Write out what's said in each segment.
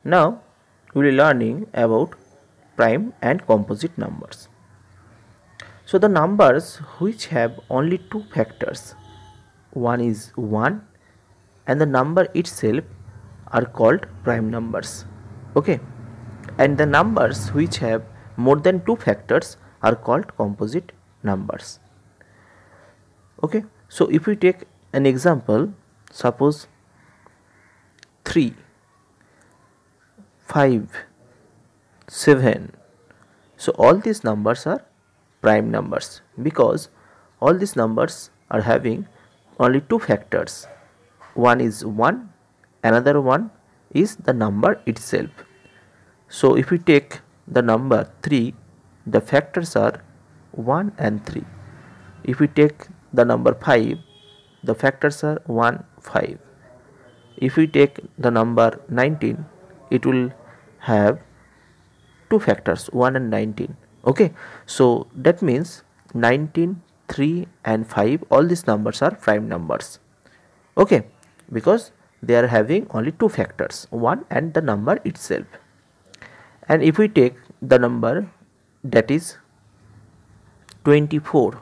Now we will be learning about prime and composite numbers. So the numbers which have only two factors, one is 1 and the number itself, are called prime numbers. Okay, and the numbers which have more than two factors are called composite numbers. Okay, so if we take an example, suppose 3, 5, 7. So all these numbers are prime numbers because all these numbers are having only two factors. One is 1, another one is the number itself. So if we take the number 3, the factors are 1 and 3. If we take the number 5, the factors are 1, 5. If we take the number 19, it will have two factors, 1 and 19. Okay, so that means 19, 3 and 5, all these numbers are prime numbers. Okay, because they are having only two factors, 1 and the number itself. And if we take the number that is 24,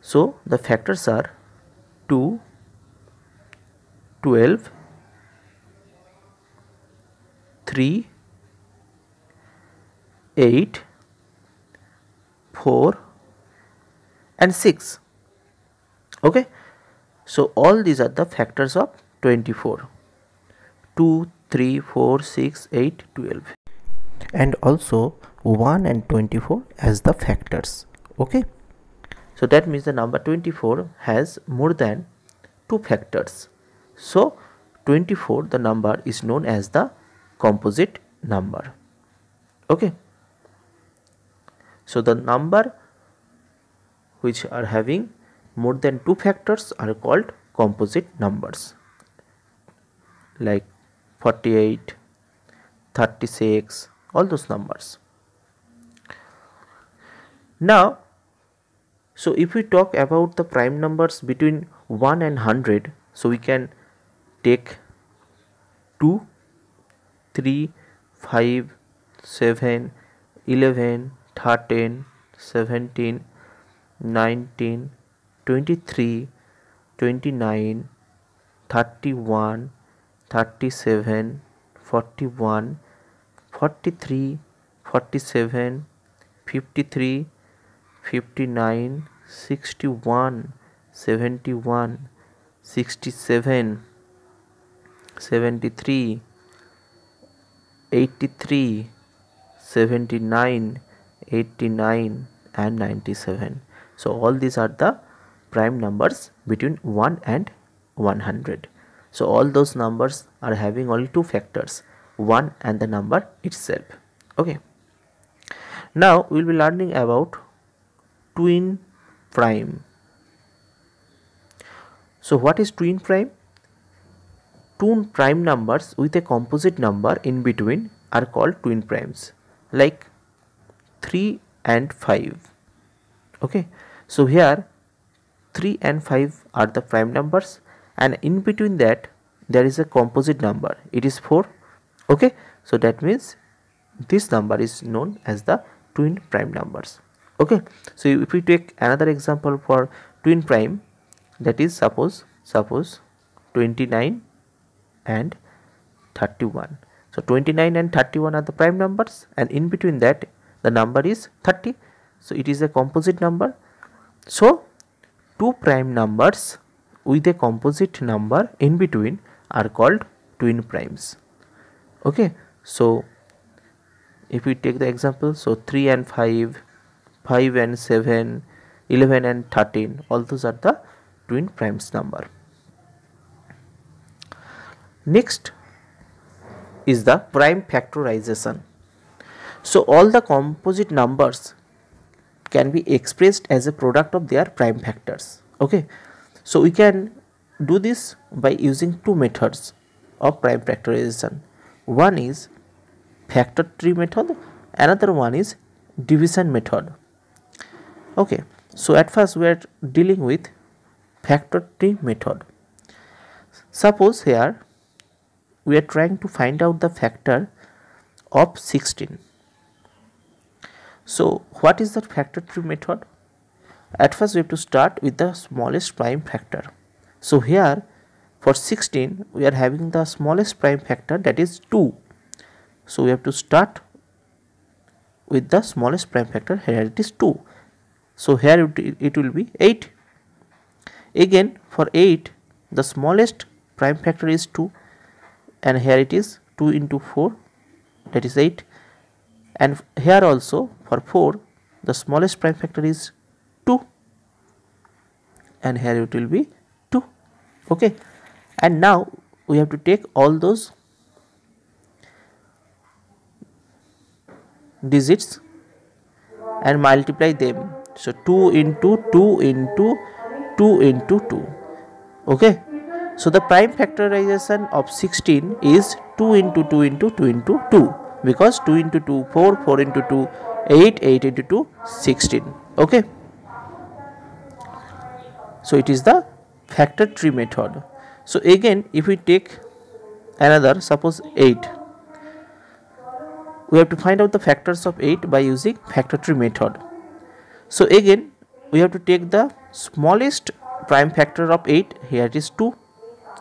so the factors are 2, 12, 3, 8, 4 and 6. Okay, so all these are the factors of 24, 2, 3, 4, 6, 8, 12, and also 1 and 24 as the factors. Okay, so that means the number 24 has more than two factors. So 24, the number is known as the composite number. Okay, so the number which are having more than two factors are called composite numbers, like 48, 36, all those numbers. Now, so if we talk about the prime numbers between 1 and 100, so we can take 2, 3, 5, 7, 11, 13, 17, 19, 23, 29, 31, 37, 41, 43, 47, 53, 59, 61, 71, 67, 73, 83, 79, 89 and 97. So all these are the prime numbers between 1 and 100. So all those numbers are having only two factors, 1 and the number itself. Okay, now we will be learning about twin prime. So what is twin prime? Two prime numbers with a composite number in between are called twin primes, like 3 and 5. Okay, so here 3 and 5 are the prime numbers, and in between that there is a composite number, it is 4. Okay, so that means this number is known as the twin prime numbers. Okay, so if we take another example for twin prime, that is suppose 29 and 31. So 29 and 31 are the prime numbers, and in between that the number is 30, so it is a composite number. So two prime numbers with a composite number in between are called twin primes. Okay, so if we take the example, so 3 and 5, 5 and 7, 11 and 13, all those are the twin primes number. Next is the prime factorization. So all the composite numbers can be expressed as a product of their prime factors. Okay, so we can do this by using two methods of prime factorization. One is factor tree method, another one is division method. Okay, so at first we are dealing with factor tree method. Suppose here we are trying to find out the factor of 16. So what is the factor tree method? At first we have to start with the smallest prime factor. So here for 16 we are having the smallest prime factor, that is 2. So we have to start with the smallest prime factor. Here it is 2. So here it will be 8. Again for 8 the smallest prime factor is 2, and here it is 2 into 4, that is 8. And here also for 4 the smallest prime factor is 2, and here it will be 2. Okay, and now we have to take all those digits and multiply them. So 2 into 2 into 2 into 2. Okay, so the prime factorization of 16 is 2 into 2 into 2 into 2, because 2 into 2 4, 4 into 2 8, 8 into 2 16. Okay, so it is the factor tree method. So again if we take another, suppose 8, we have to find out the factors of 8 by using factor tree method. So again we have to take the smallest prime factor of 8, here it is 2,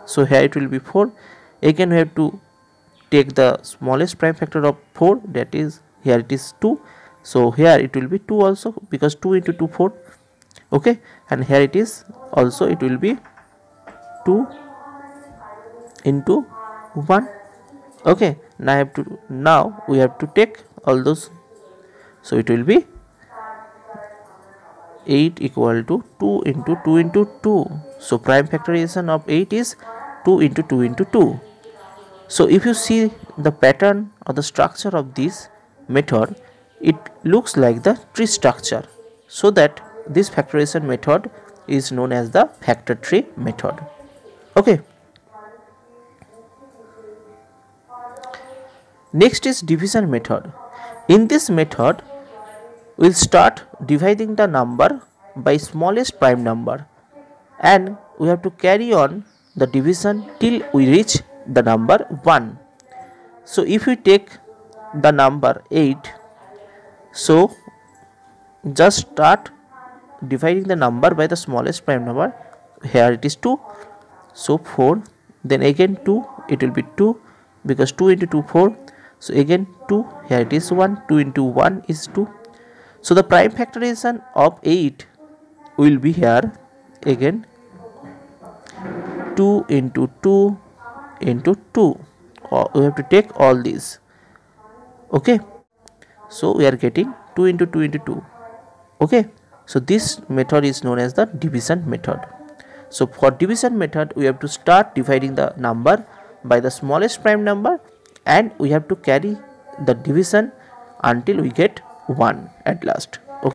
so here it will be 4. Again we have to take the smallest prime factor of 4, that is here it is 2, so here it will be 2 also, because 2 into 2 4. Okay, and here it is also, it will be 2 into 1. Okay, now we have to take all those, so it will be 8 equal to 2 into 2 into 2. So prime factorization of 8 is 2 into 2 into 2. So if you see the pattern or the structure of this method, it looks like the tree structure, so that this factorization method is known as the factor tree method. Okay, next is division method. In this method we'll start dividing the number by smallest prime number, and we have to carry on the division till we reach the number 1. So if we take the number 8, so just start dividing the number by the smallest prime number. Here it is 2, so 4, then again 2, it will be 2, because 2 into 2 4, so again 2, here it is 1, 2 into 1 is 2. So the prime factorization of 8 will be here again 2 into 2 into 2. We have to take all these. Okay, so we are getting 2 into 2 into 2. Okay, so this method is known as the division method. So for division method we have to start dividing the number by the smallest prime number, and we have to carry the division until we get 1 at last.